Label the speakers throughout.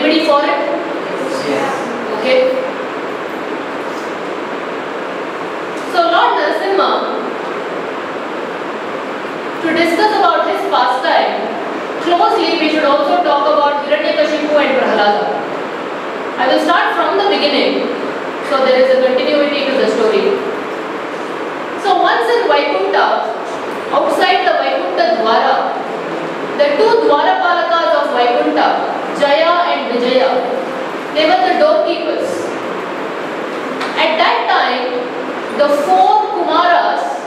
Speaker 1: Everybody for it?
Speaker 2: Yes.
Speaker 1: Okay. So Lord Narasimha, to discuss about his pastime closely, we should also talk about Hiranyakashipu and Prahlada. I will start from the beginning, so there is a continuity to the story. So once in Vaikunta, outside the Vaikunta Dwara, the two Dwarapalakas of Vaikunta, Jaya and Vijaya, they were the doorkeepers. At that time, the four Kumaras,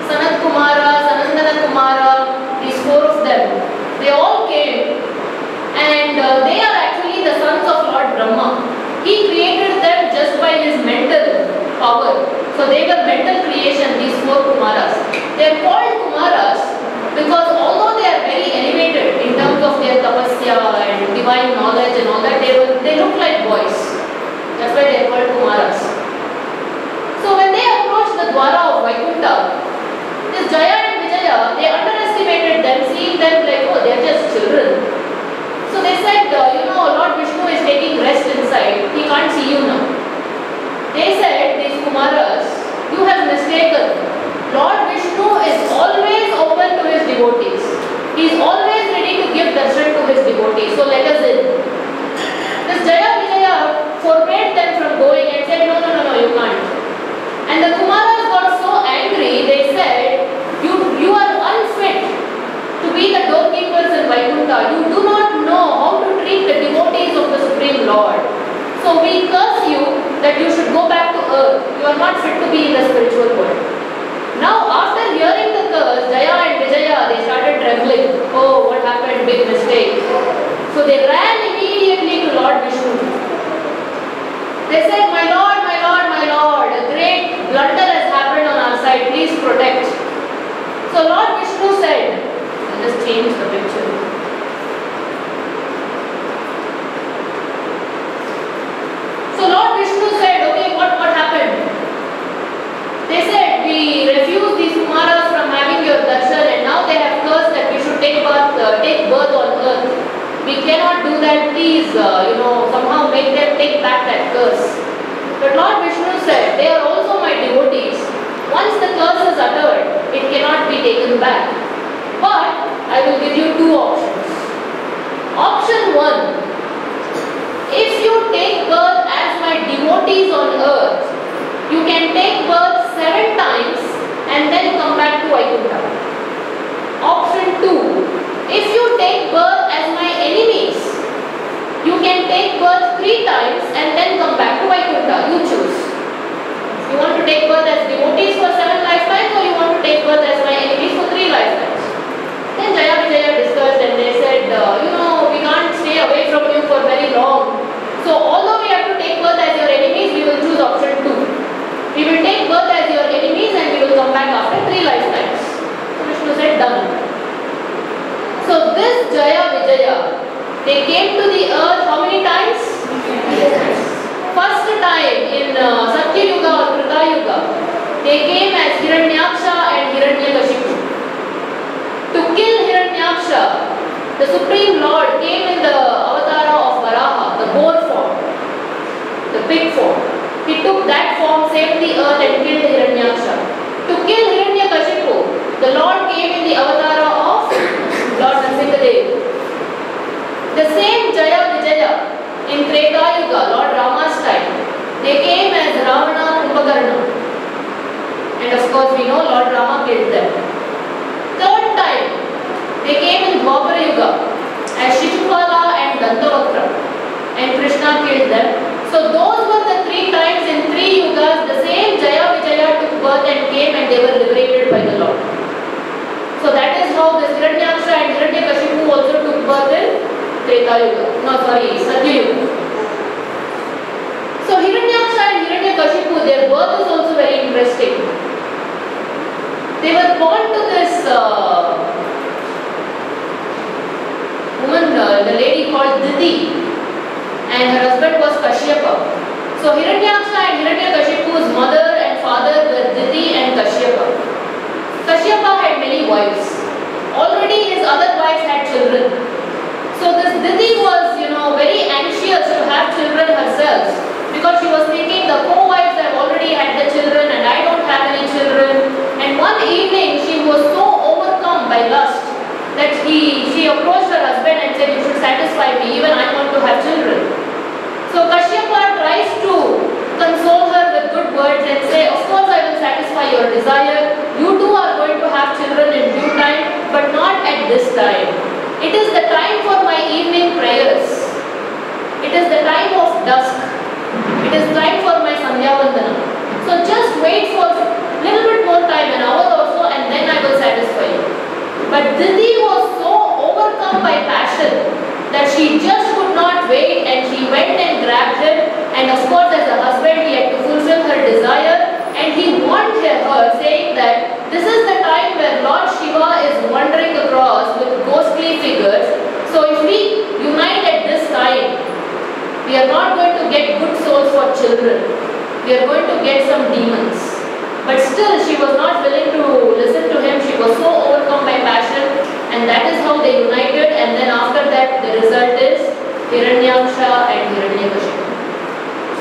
Speaker 1: Sanat Kumara, Sanandana Kumara, these four of them, they all came, and they are actually the sons of Lord Brahma. He created them just by his mental power. So they were mental creation, these four Kumaras. They are called Kumaras because although they are very elevated in terms of their tapasya and divine knowledge and all that, they look like boys. That's why they are called Kumaras. So when they approached the Dwara of Vaikunta, this Jaya and Vijaya, they underestimated them, seeing them like, oh, they are just children. So they said, Lord Vishnu is taking rest inside. He can't see you now. They said, these Kumaras, you have mistaken. Lord Vishnu is always open to his devotees. He is always ready to give darshan to his devotees. So let us in. This Jaya Vijaya forbade them from going and said, no, you can't. And the Kumaras got so angry, they said, you are unfit to be the doorkeepers in Vaikunta. You do not know how to treat the devotees of the Supreme Lord. So we curse you that you should go back to earth. You are not fit to be in the spiritual world. Now after hearing the curse, Jaya and Vijaya, they started trembling. Oh, what happened? Big mistake. So they ran immediately to Lord Vishnu. They said, my Lord, a great blunder has happened on our side. Please protect. So Lord Vishnu said, I'll just change the picture. So Lord Vishnu said, okay, what happened? They said, we refused these Kumaras from having your darshan, and now they have cursed that we should take birth on earth. We cannot do that. Please, somehow make them take back that curse. But Lord Vishnu said, they are also my devotees. Once the curse is uttered, it cannot be taken back. But I will give you two options. Option 1. If you take birth as my devotees on earth, you can take birth 7 times and then come back to Vaikunta. Option 2. If you take birth as my enemies, you can take birth 3 times and then come back to Vaikunta. You choose. You want to take birth as devotees for 7 lifetimes, or you want to take birth as my enemies for 3 lifetimes? Then Jaya Vijaya discussed and they said, we can't stay away from you for very long. So although we have to take birth as your enemies, we will choose option 2. We will take birth as your enemies and we will come back after 3 lifetimes. So Vishnu said, done. So this Jaya Vijaya, they came to the earth how many times? 3 times. First time in Satya Yuga or Trita Yuga, they came as Hiranyaksha and Hiranyakashipu. To kill Hiranyaksha, the Supreme Lord came in the avatara of Varaha, the boar form, the pig form. He took that form, saved the earth and killed Hiranyaksha. To kill Hiranyakashipu, the Lord came in the avatara of Lord Narasimha. The same Jaya Vijaya in Treta Yuga, Lord Rama's time, they came as Ravana Kumaras. And of course we know Lord Rama killed them. Third time, they came in Dwapara Yuga as Shishupala and Dantavakra, and Krishna killed them. So those were the 3 times in 3 yugas the same Jaya Vijaya took birth and came and they were liberated by the Lord. So that is how this Hiranyaksha and Hiranyakashipu also took birth in Satya Yuga. So Hiranyaksha and Hiranyakashipu, their birth is also very interesting. They were born to this woman, the lady called Diti, and her husband was Kashyapa. So Hiranyaksha and Hiranyakashipu's mother and father were Diti and Kashyapa. Kashyapa had many wives. Already his other wives had children. So this Diti was, very anxious to have children herself, because she was thinking the co-wives have already had the children and I don't have any children. And one evening she was so overcome by lust that she approached her husband and said, you should satisfy me, even I want to have children. So Kashyapa tries to console her with good words and say, of course I will satisfy your desire. You two are going to have children in due time, but not at this time. It is the time for my evening prayers. It is the time of dusk. It is time for my Sandhya Vandana. So just wait for a little bit more time, an hour or so, and then I will satisfy you. But Didi was so overcome by passion that she just could not wait, and she went and grabbed him, and of course as a husband he had to fulfill her desire, and he warned her saying that this is the time where Lord Shiva is wandering across with ghostly figures. So if we unite at this time, we are not going to get good souls for children. We are going to get some demons. But still she was not willing to listen to him. She was so overcome by passion, and that is how they united. And then after that the result is Hiranyaksha and Hiranyakashipu.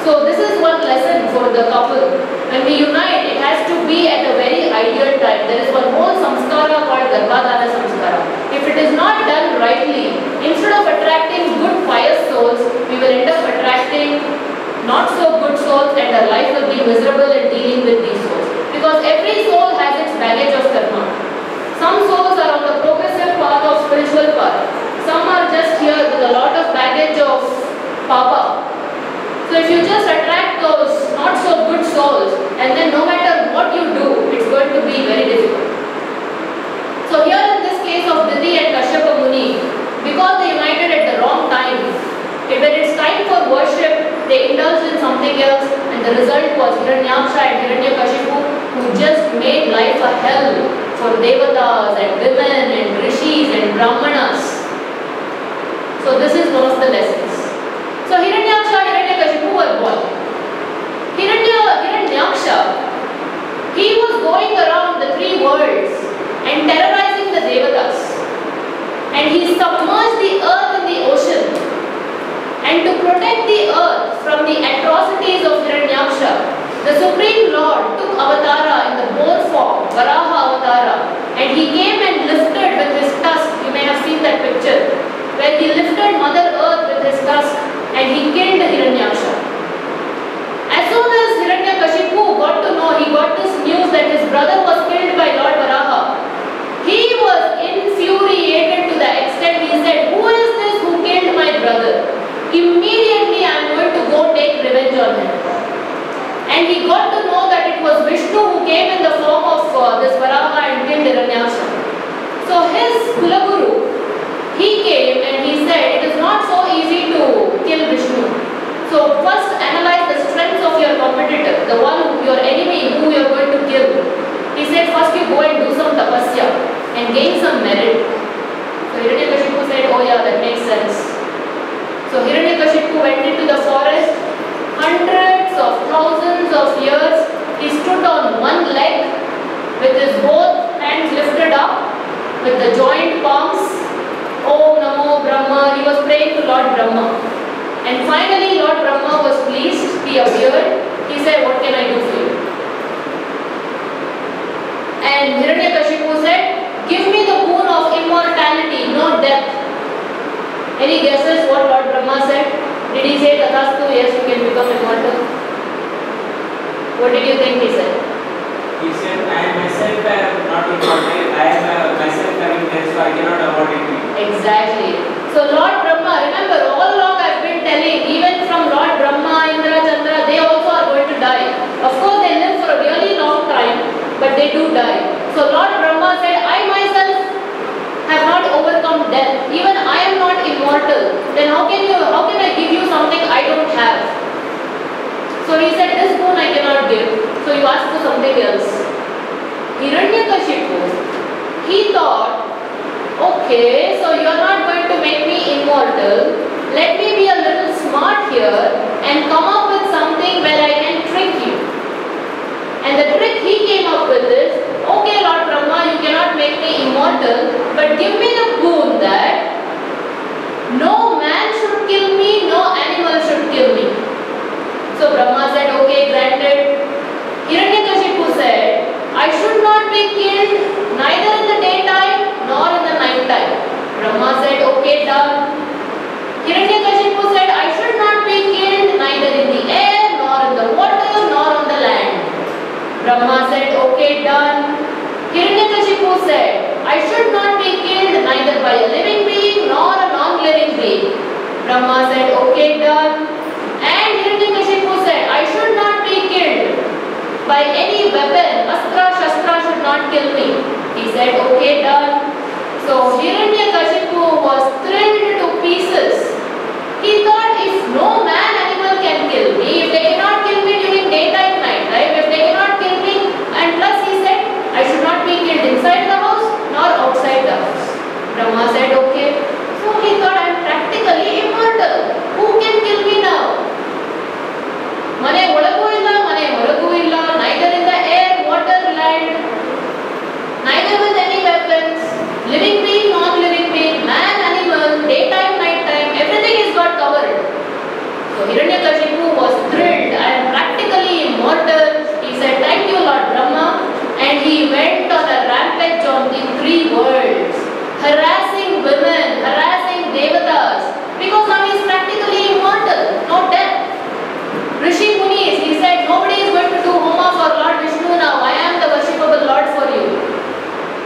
Speaker 1: So this is one lesson for the couple. When we unite, it has to be at a very ideal time. There is one whole samskara called Garbhadana samskara. If it is not done rightly, instead of attracting good pious souls, we will end up attracting not so good souls, and our life will be miserable in dealing with these souls. Because every soul has its baggage of karma. Some souls are on the progressive path of spiritual path. Some are just here with a lot of baggage of papa. So if you just attract those not so good souls, and then no matter what you do, it's going to be very difficult. So here in this case of Didi and Kashyapa Muni, because they united at the wrong time, when it's time for worship, they indulged in something else, and the result was Hiranyaksha and Hiranyakashipu, who just made life a hell for devatas and women and rishis and brahmanas. So this is one of the lessons. So Hiranyaksha and Hiranyakashipu were born. Hiranyaksha, he was going around the three worlds and terrorizing the devatas. And he submerged the earth in the ocean. And to protect the earth from the atrocities of Hiranyaksha, the Supreme Lord took avatara in the boar form, Varaha avatara, and he came and lifted with his tusk. You may have seen that picture, where he lifted Mother Earth with his tusk and he killed Hiranyaksha. As soon as Hiranyakashipu got to know, he got this news that his brother was killed by Lord Varaha. He was infuriated to the extent he said, who is this who killed my brother? Immediately I am going to go take revenge on him. And he got to know that it was Vishnu who came in the form of this Varaha and killed Hiranyaksha. So his Kulaguru, he came and he said, it is not so easy to kill Vishnu. So first analyze the strengths of your competitor, the one, your enemy who you are going to kill. He said, first you go and do some tapasya and gain some merit. So Hiranyakashipu said, oh yeah, that makes sense. So Hiranyakashipu went into the forest, hundreds of thousands of years. He stood on one leg with his both hands lifted up with the joint palms. Om Namo Brahma. He was praying to Lord Brahma. And finally Lord Brahma was pleased. He appeared. He said, what can I do for you? And Hiranyakashipu said, give me the boon of immortality, no death. Any guesses what Lord Brahma said? Did he say Tathastu, yes, you can become immortal? What did you think he said?
Speaker 2: He said, I myself am not immortal, I am myself having death, so I cannot avoid it.
Speaker 1: Exactly. So Lord Brahma, remember all along I have been telling, even from Lord Brahma, Indra, Chandra, they also are going to die. Of course they live for a really long time, but they do die. So Lord Brahma said, I myself have not overcome death. Even I am not immortal. Then how can I give you something I don't have? So he said, this boon I cannot give. So you ask for something else. Hiranyakashipu, he thought, okay, so you are not going to make me immortal. Let me be a little smart here and come up with something where I can trick you. And the trick he came up with is, okay Lord Brahma, you cannot make me immortal, but give me the boon that no man should kill me, no animal Brahma said, okay, done. Hiranyakashipu said, I should not be killed neither by a living being nor a non-living being. Brahma said, okay, done. And Hiranyakashipu said, I should not be killed by any weapon. Astra, Shastra should not kill me. He said, okay, done. So Hiranyakashipu was thrilled to pieces. He thought, if no man animal can kill me, if they cannot kill me during daytime, night, right? If they cannot kill me, and plus he said, I should not be killed inside the house nor outside the house. Brahma said, okay. So he thought, I am practically immortal. Who can kill me now? Mane olagu illa, mane horagu illa, neither in the air, water, land, neither with any weapons, living being, non-living being, man, animal, daytime, nighttime, everything is got covered. So Hiranyakashipu was thrilled, I am practically immortal. He said, thank you Lord Brahma, and he went on a rampage on the 3 worlds, harassing women, harassing devatas, because now he is practically immortal, no death. Rishi Munis, he said, nobody is going to do homa for Lord Vishnu now, I am the worshipable Lord for you.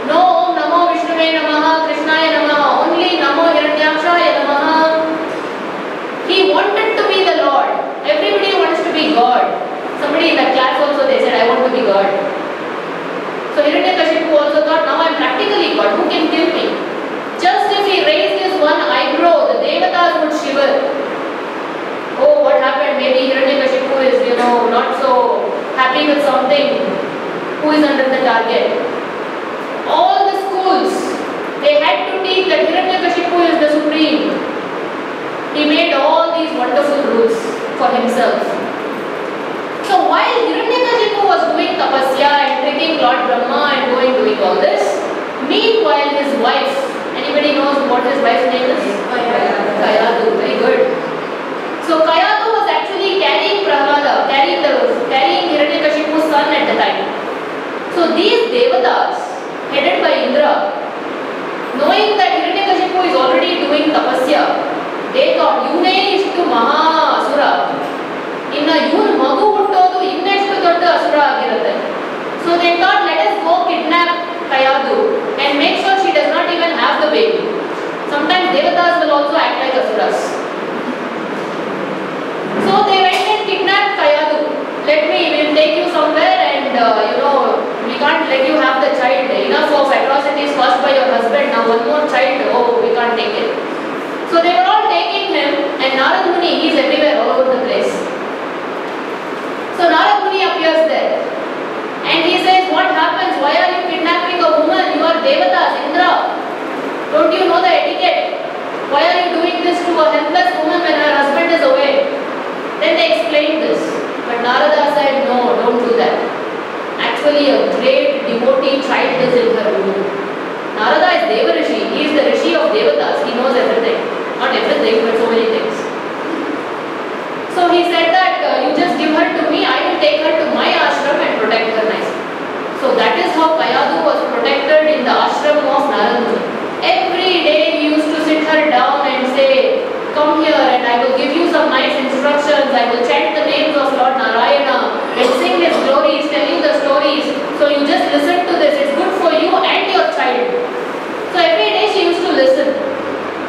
Speaker 1: No Om Namo Vishnuve Namaha, Krishnaya Namaha, only Namo Hiranyakshaya Namaha. He wanted to be the Lord. Everybody wants to be God. Somebody in the class also, they said, I want to be God. So Hiranyakashipu also thought, now I am practically God, who can kill me? Just if he raised his one eyebrow, the devatas would shiver. Oh, what happened? Maybe Hiranyakashipu is, not so happy with something. Who is under the target? All the schools, they had to teach that Hiranyakashipu is the supreme. He made all these wonderful rules for himself. So while Hiranyakashipu was doing tapasya and tricking Lord Brahma and doing all this, meanwhile his wife, anybody knows what his wife's name is? Kayadu, very good. So Kayadu was actually carrying Prahlada, carrying Hiranyakashipu's son at the time. So these devatas, headed by Indra, knowing that Hiranyakashipu is already doing tapasya, they thought, Yune is to Maha Asura. Inna Yun Magu Huttodu inneshtu dodda Asura agirutte. So they thought, let us go kidnap Kayadu and make sure she does not even have the baby. Sometimes devatas will also act like asuras. So they went and kidnapped Kayadu. We will take you somewhere and we can't let you have the child. Enough of atrocities caused by your husband. Now one more child, oh, we can't take it. So they were all taking him, and Narad Muni, he is everywhere, all over the place. So Narad Muni appears there. And he says, what happens? Why are you kidnapping a woman? You are devatas, Indra. Don't you know the etiquette? Why are you doing this to a helpless woman when her husband is away? Then they explained this. But Narada said, no, don't do that. Actually, a great devotee child is in her womb. Narada is Deva Rishi. He is the Rishi of Devatas. He knows everything. Not everything, but so many things. So he said that you just give her to me, I will take her to my ashram and protect her nicely. So that is how Kayadu was protected in the ashram of Narad Muni. Every day he used to sit her down and say, come here and I will give you some nice instructions. I will chant the names of Lord Narayana and sing his glories, tell you the stories. So you just listen to this. It's good for you and your child. So every day she used to listen,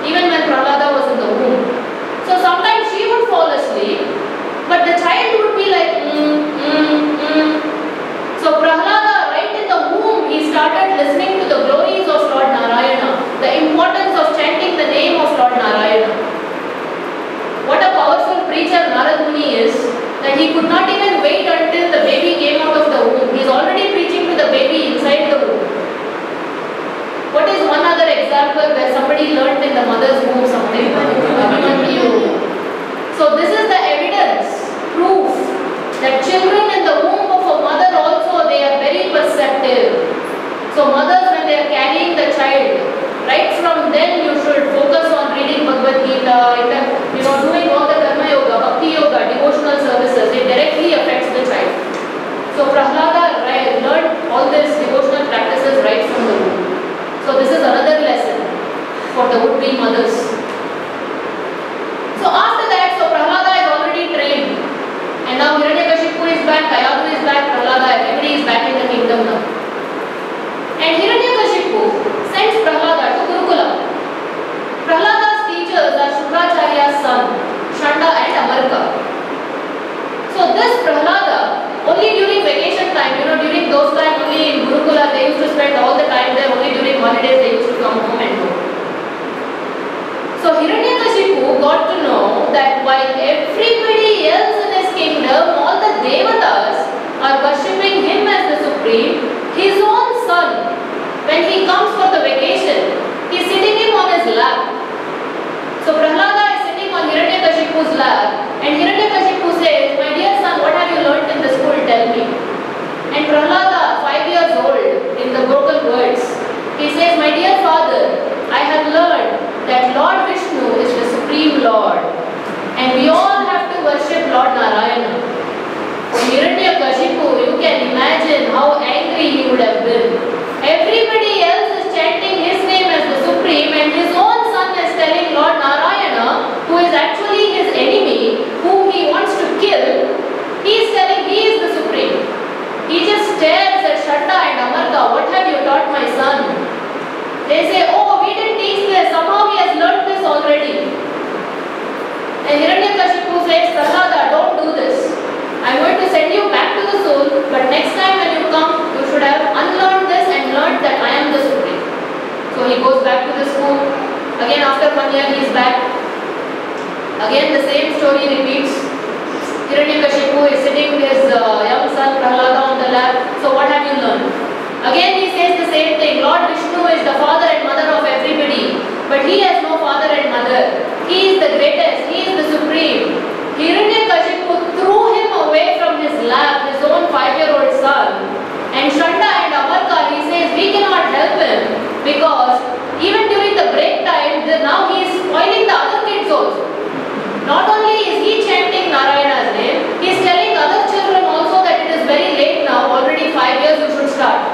Speaker 1: even when Prahlada was in the womb. So sometimes she would fall asleep, but the child would be like, So Prahlada, right in the womb, he started listening to the glories of Lord Narayana, the importance of chanting the name of Lord Narayana. What a powerful preacher Narad Muni is, that he could not even wait until the baby came out of the womb. He is already preaching to the baby inside the womb. What is one other example where somebody learnt in the mother's womb something? So this is the evidence, proof, that children in the womb of a mother also, they are very perceptive. So mothers, when they are carrying the child, right from then you should focus on reading Bhagavad Gita, doing all the Karma Yoga, Bhakti Yoga, devotional services. It directly affects the child. So Prahlada learned all these devotional practices right from the womb. So this is another lesson for the would-be mothers. So after that, Prahlada is already trained. And now Hiranyakashipu is back, Kayadu is back, Prahlada, everybody is back. 1 year, he is back. Again the same story repeats. Hiranyakashipu is sitting with his young son Prahlada on the lap. So what have you learned? Again he says the same thing. Lord Vishnu is the father and mother of everybody. But he has no father and mother. He is the greatest. He is the supreme. Hiranyakashipu threw him away from his lap, his own 5-year-old son. And Shanda and Amarka, he says, we cannot help him because even during the break time, now he is spoiling the other kids also. Not only is he chanting Narayana's name, he is telling other children also that it is very late now, already 5 years you should start.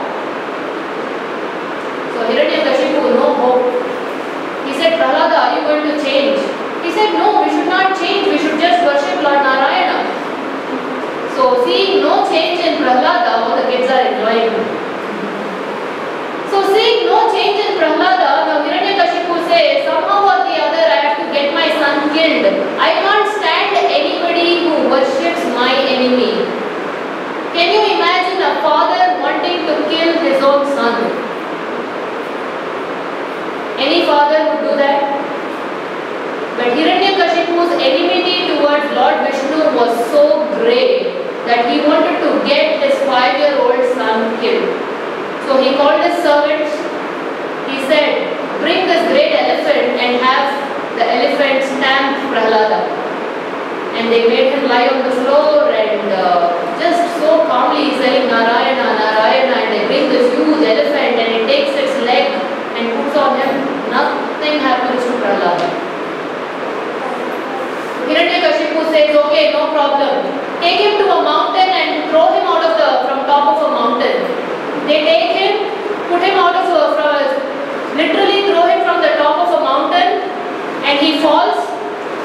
Speaker 1: So Hiranyakashipu, no hope. He said, Prahlada, are you going to change? He said, no, we should not change, we should just worship Lord Narayana. So seeing no change in Prahlada, all the kids are enjoying. So seeing no change in Prahlada, now Hiranyakashipu says, somehow or the other I have to get my son killed. I can't stand anybody who worships my enemy. Can you imagine a father wanting to kill his own son? Any father would do that? But Hiranyakashipu's enmity towards Lord Vishnu was so great that he wanted to get his 5-year-old son killed. So he called his servants. He said, bring this great elephant and have the elephant stamp Prahlada. And they made him lie on the floor and just so calmly saying Narayana, Narayana, and they bring this huge elephant and it takes its leg and puts on him. Nothing happens to Prahlada. Hiranyakashipu says, okay, no problem. Take him to a mountain and throw him out of from top of a mountain. They take him, put him out of literally throw him from the top of a mountain and he falls.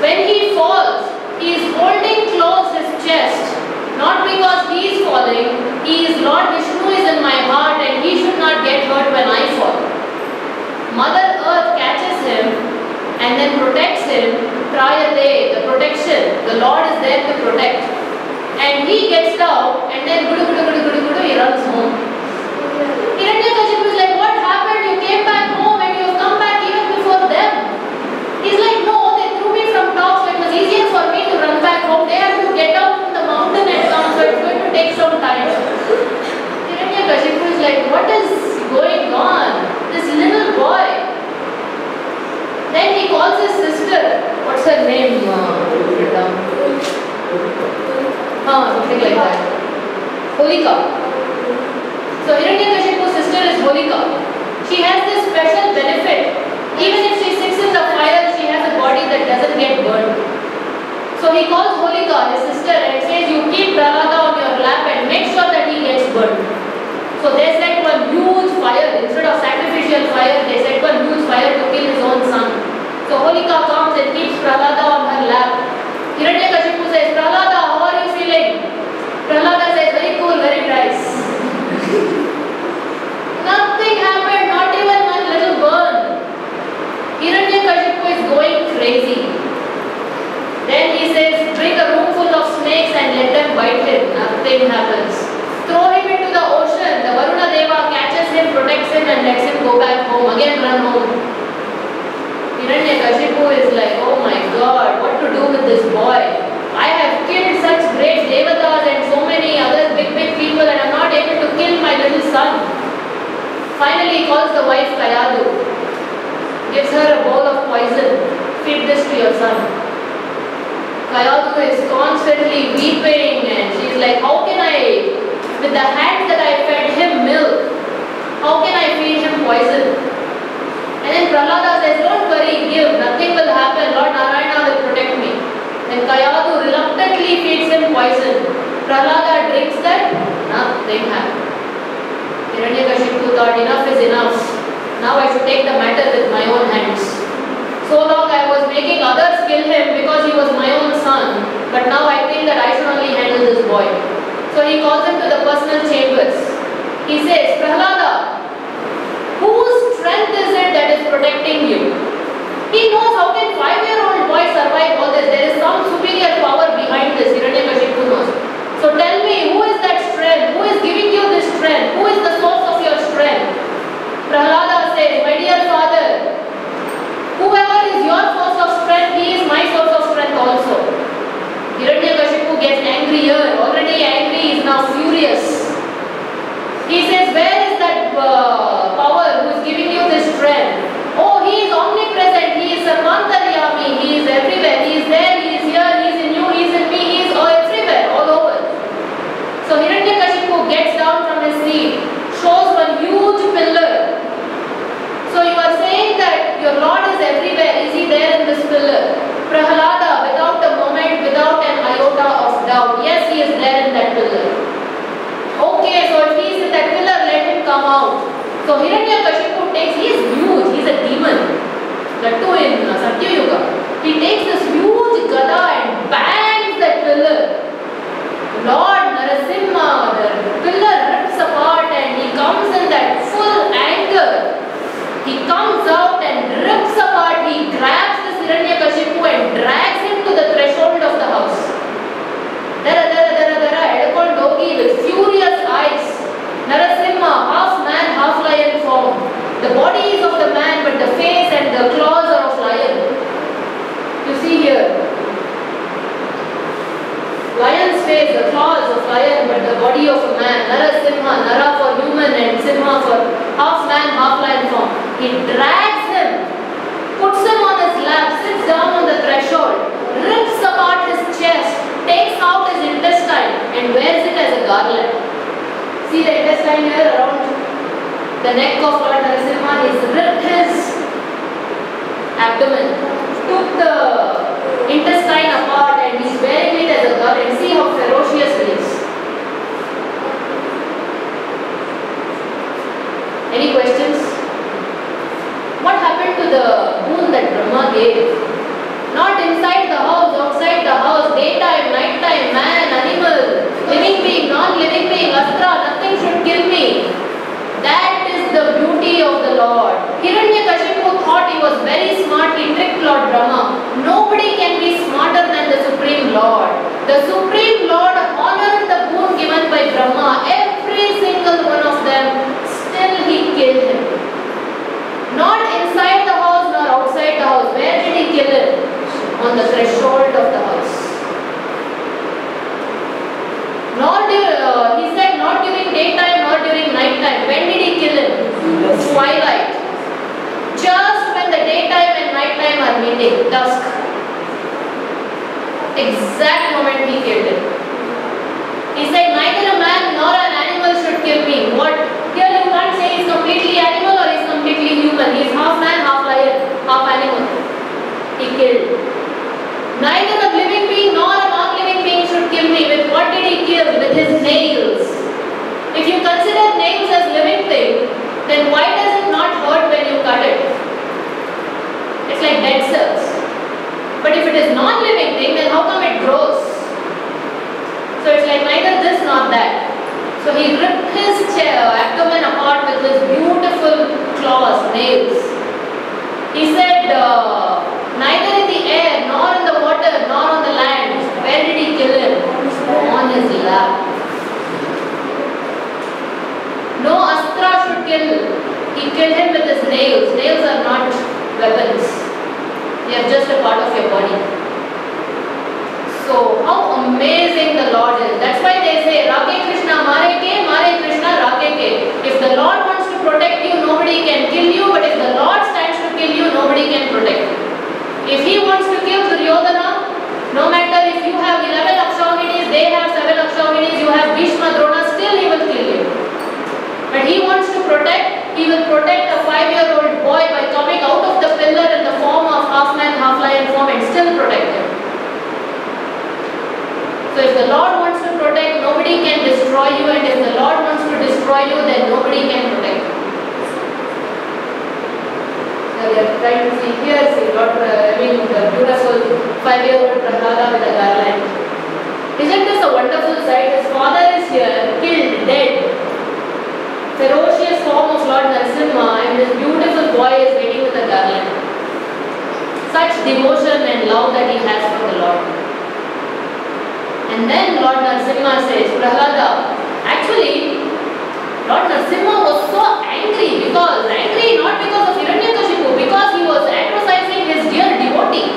Speaker 1: When he falls, he is holding close his chest. Not because he is falling, he is Lord Vishnu is in my heart and he should not get hurt when I fall. Mother Earth catches him and then protects him. Trayate, the protection. The Lord is there to protect. And he gets down and then he runs home. Hiranyakashipu is like, what happened? You came back home and you have come back even before them. He's like, no, they threw me from top, so it was easier for me to run back home. They have to get down from the mountain and come, so it's going to take some time. Hiranyakashipu is like, what is going on? This little boy. Then he calls his sister. What's her name? Something like that. Holika. So Hiranyakashipu's sister is Holika. She has this special benefit. Even if she sits in the fire, she has a body that doesn't get burned. So he calls Holika, his sister, and says, you keep Prahlada on your lap and make sure that he gets burned. So they set one huge fire. Instead of sacrificial fire, they set one huge fire to kill his own son. So Holika comes and keeps Prahlada on her lap. Hiranyakashipu says, Prahlada, how are you feeling? Prahlada says, very cool, very nice. Nothing happened, not even one little burn. Hiranyakashipu is going crazy. Then he says, bring a room full of snakes and let them bite him. Nothing happens. Throw him into the ocean. The Varuna Deva catches him, protects him and lets him go back home. Again run home. Hiranyakashipu is like, oh my God, what to do with this boy? I have killed such great devatas and so many other big people and I am not able to kill my little son. Finally he calls the wife Kayadu. Gives her a bowl of poison. Feed this to your son. Kayadu is constantly weeping and she is like, how can I, with the hand that I fed him milk, how can I feed him poison? And then Prahlada says, don't worry, give, nothing will happen, Lord Narayana will protect me. Then Kayadu reluctantly feeds him poison. Prahlada drinks that, nothing happened. Hiranyakashipu thought, enough is enough. Now I should take the matter with my own hands. So long I was making others kill him because he was my own son, but now I think that I should only handle this boy. So he calls him to the personal chambers. He says, Prahlada, whose strength is it that is protecting you? He knows how can 5-year-old boy survive all this. There is some superior power behind this. Hiranyakashipu knows. So tell me, who is that strength? Who is giving you this strength? Who is the source of your strength? Prahlada says, my dear father, whoever is your furious. He says, where is that power who is giving you this strength? Oh, he is omnipresent, he is Sarvantaryami, he is everywhere, he is there, he is here, he is in you, he is in me, he is everywhere, all over. So Hiranyakashipu gets down from his seat, shows one huge pillar. So you are saying that your Lord is everywhere, is he there in this pillar? Prahlada, without a moment, without an iota of doubt, yes, he is there in that pillar. Okay, so if he is in that pillar, let him come out. So Hiranyakashipu takes, he is huge, he is a demon. The two in Satya Yuga. He takes this huge gada and bangs that pillar. Lord Narasimha, the pillar rips apart and he comes in that full anger. He comes out and rips apart, he grabs this Hiranyakashipu and drags him to the threshold of the house. Dara, Edakon Dogi with furious eyes. Narasimha, half man, half lion form. The body is of the man, but the face and the claws are of lion. You see here. Lion's face, the claws of lion, but the body of a man. Narasimha, Nara for human and Simha for half man, half lion form. He drags him, puts him on his lap, sits down on the threshold, rips apart his chest, takes out his intestine and wears it as a garland. See the intestine here around the neck of Lord Narasimha. He's ripped his abdomen, took the intestine apart and he's wearing it as a garland. See how ferocious he is. Any questions? What happened to the boon that Brahma gave? Not inside the house, outside the house, daytime, nighttime, man, animal, living being, non-living being, astra, nothing should kill me. That is the beauty of the Lord. Hiranyakashipu thought he was very smart, he tricked Lord Brahma. Nobody can be smarter than the Supreme Lord. The Supreme Lord honored the boon given by Brahma. Every single one of them, still he killed him. Not inside the house nor outside the house. Where did he kill him? On the threshold of the house. He said not during daytime nor during nighttime. When did he kill him? Twilight. Just when the daytime and nighttime are meeting, dusk. Exact moment he killed him. He said neither a man nor an animal should kill me. What? Here you can't say he's completely animal or he's completely human. He's half man, half lion, half animal. He killed. Neither a living being nor a non-living being should kill me. With what did he kill? With his nails. If you consider nails as living thing, then why does it not hurt when you cut it? It's like dead cells. But if it is non-living thing, then how come it grows? So it's like neither this nor that. So he ripped his abdomen apart with his beautiful claws, nails. He said, neither in the air, nor in the water, nor on the land. Where did he kill him? On his lap. No astra should kill. He killed him with his nails. Nails are not weapons. They are just a part of your body. So how amazing the Lord is. That's why they say, Rake Krishna, Mare Krishna, Rake ke. If the Lord wants to protect you, nobody can kill you. But if the Lord stands to kill you, nobody can protect you. If he wants to kill Duryodhana, no matter if you have 11 Akshauhinis, they have 7 Akshauhinis, you have Bhishma, Drona, still he will kill you. But he wants to protect, he will protect a 5-year-old boy by coming out of the pillar in the form of half man, half lion form and still protect him. So if the Lord wants to protect, nobody can destroy you, and if the Lord wants to destroy you, then nobody can protect you. So we are trying to see here, see the beautiful 5-year-old Prahlada with a garland. Isn't this a wonderful sight? His father is here, killed, dead. Ferocious form of Lord Narasimha, and this beautiful boy is waiting with a garland. Such devotion and love that he has for the Lord. And then Lord Narasimha says, Prahlada, actually, Lord Narasimha was so angry not because of Hiranyakashipu, because he was atrocizing his dear devotee.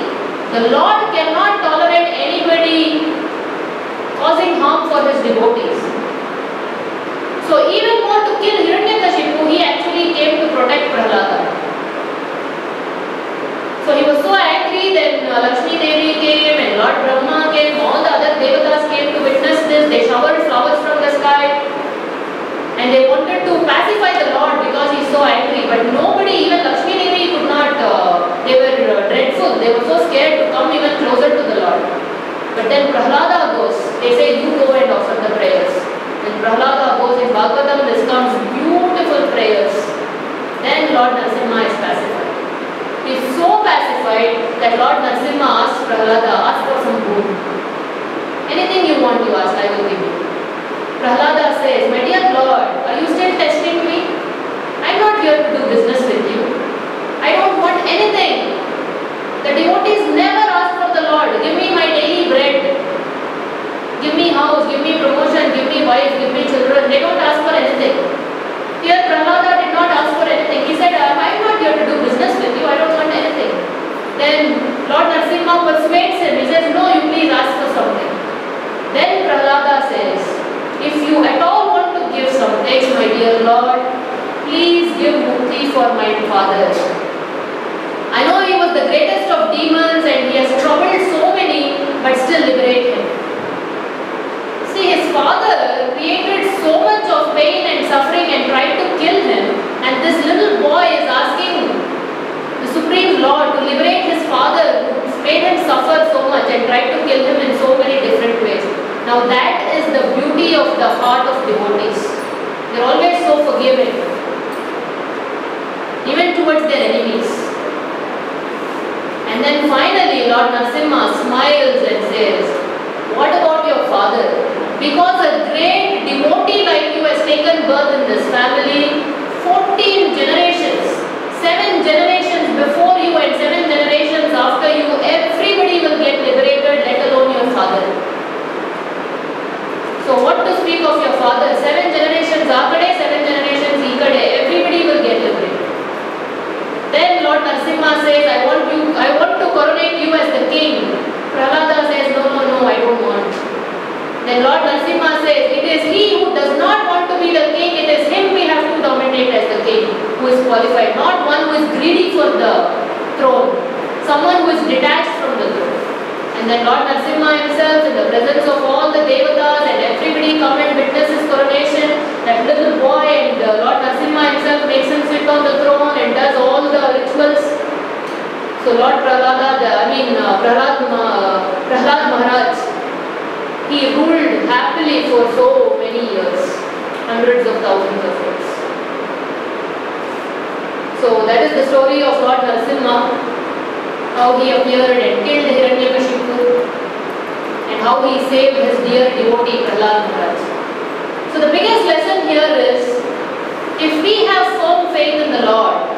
Speaker 1: The Lord cannot tolerate anybody causing harm for his devotees. Lord Narasimha is pacified. He is so pacified that Lord Narasimha asked Prahlada, ask for some boon. Anything you want, you ask, I will give you. Prahlada says, my dear Lord, are you still testing me? I am not here to do business with you. I don't want anything. The devotees never ask for the Lord. Give me my daily bread. Give me house, give me promotion, give me wife, give me children. They don't ask for anything. Here Prahlada did not ask for anything. He said, I am not here to do business with you. I don't want anything. Then Lord Narasimha persuades him. He says, no, you please ask for something. Then Prahlada says, if you at all want to give something, my dear Lord, please give mukti for my father. I know he was the greatest of demons and he has troubled so many, but still liberate him. See, his father created so much of pain and suffering and tried to kill him, and this little boy is asking the Supreme Lord to liberate his father who made him suffer so much and tried to kill him in so many different ways. Now that is the beauty of the heart of devotees. They are always so forgiving, even towards their enemies. And then finally Lord Narasimha smiles and says, what about your father? Because a great devotee like you has taken birth in this family, 14 generations, 7 generations before you and 7 generations after you, everybody will get liberated, let alone your father. So what to speak of your father? 7 generations Akade, 7 generations Ikade, everybody will get liberated. Then Lord Narasimha says, I want to coronate you as the king. Prahlada says, no, I don't want. Then Lord Narasimha says, it is he who does not want to be the king, it is him we have to dominate as the king, who is qualified, not one who is greedy for the throne, someone who is detached from the throne. And then Lord Narasimha himself, in the presence of all the devatas and everybody come and witness his coronation, that little boy and Lord Narasimha himself makes him sit on the throne and does all the rituals. So Lord Prahlad Maharaj, he ruled happily for so many years, hundreds of thousands of years. So that is the story of Lord Narasimha, how he appeared and killed Hiranyakashipu, and how he saved his dear devotee Prahlad Maharaj. So the biggest lesson here is, if we have firm faith in the Lord,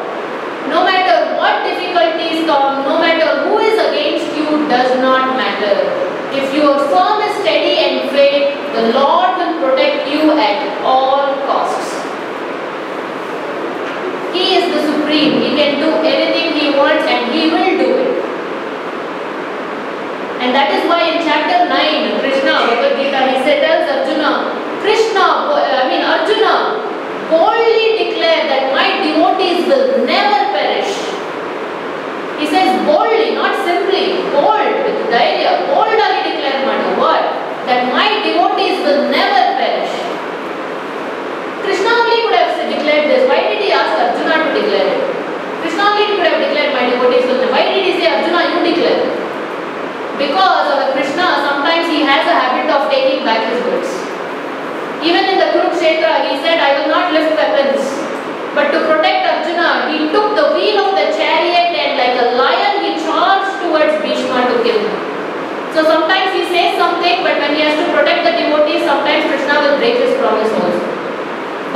Speaker 1: no matter what difficulties come, no matter who is against you, does not matter. If your firm is steady and faith, the Lord will protect you at all costs. He is the Supreme. He can do anything He wants and He will do it. And that is why in chapter 9, Krishna, Bhagavad Gita, he tells Arjuna, Arjuna, boldly declare that my devotees will never perish. He says boldly, not simply, bold, with dhairya, boldly declare what? That my devotees will never perish. Krishna only could have declared this. Why did he ask Arjuna to declare it? Krishna only could have declared my devotees will never. Why did he say Arjuna, you declare? Because of Krishna, sometimes he has a habit of taking back his words. Even in the Kurukshetra, he said, I will not lift weapons. But to protect Arjuna, he took the wheel of the chariot and like a lion, he charged towards Bhishma to kill him. So sometimes he says something, but when he has to protect the devotees, sometimes Krishna will break his promise also.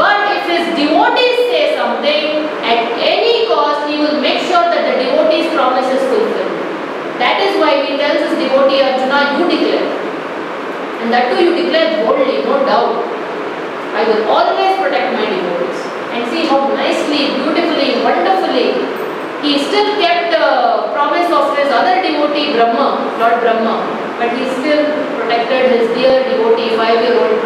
Speaker 1: But if his devotees say something, at any cost, he will make sure that the devotee's promise is fulfilled. That is why he tells his devotee Arjuna, you declare. And that too you declare boldly, no doubt. I will always protect my devotees. And see how nicely, beautifully, wonderfully, he still kept the promise of his other devotee Brahma, Lord Brahma. But he still protected his dear devotee, 5-year-old